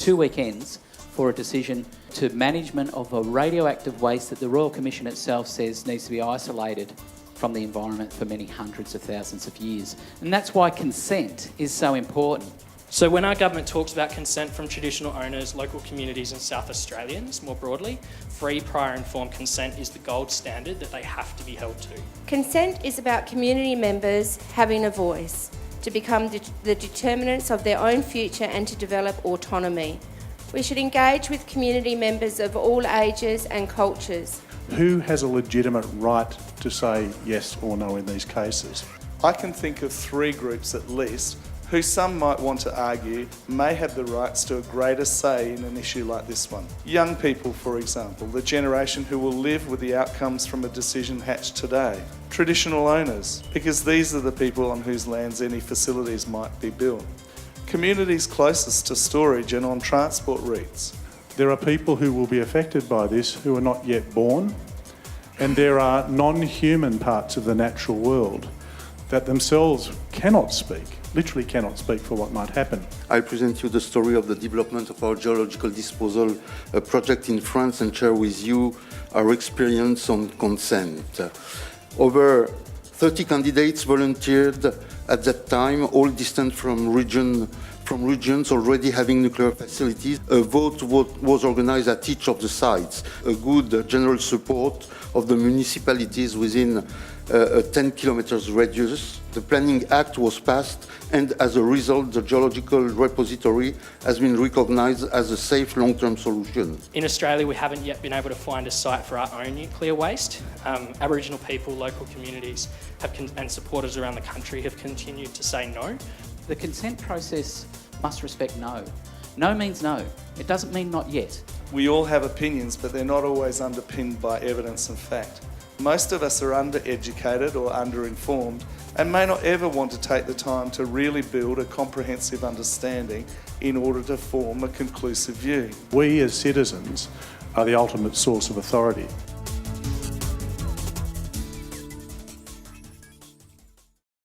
2 weekends for a decision to management of a radioactive waste that the Royal Commission itself says needs to be isolated from the environment for many hundreds of thousands of years. And that's why consent is so important. So when our government talks about consent from traditional owners, local communities and South Australians more broadly, free, prior informed consent is the gold standard that they have to be held to. Consent is about community members having a voice, to become the determinants of their own future and to develop autonomy. We should engage with community members of all ages and cultures. Who has a legitimate right to say yes or no in these cases? I can think of 3 groups at least who some might want to argue may have the rights to a greater say in an issue like this one. Young people, for example, the generation who will live with the outcomes from a decision hatched today. Traditional owners, because these are the people on whose lands any facilities might be built. Communities closest to storage and on transport routes. There are people who will be affected by this who are not yet born, and there are non-human parts of the natural world that themselves cannot speak, literally cannot speak for what might happen. I present you the story of the development of our geological disposal project in France and share with you our experience on consent. Over 30 candidates volunteered at that time, all distant from regions already having nuclear facilities. A vote was organized at each of the sites. A good general support of the municipalities within a 10 kilometers radius. The Planning Act was passed, and as a result, the geological repository has been recognized as a safe long-term solution. In Australia, we haven't yet been able to find a site for our own nuclear waste. Aboriginal people, local communities and supporters around the country have continued to say no. The consent process must respect no. No means no. It doesn't mean not yet. We all have opinions, but they're not always underpinned by evidence and fact. Most of us are undereducated or underinformed and may not ever want to take the time to really build a comprehensive understanding in order to form a conclusive view. We as citizens are the ultimate source of authority.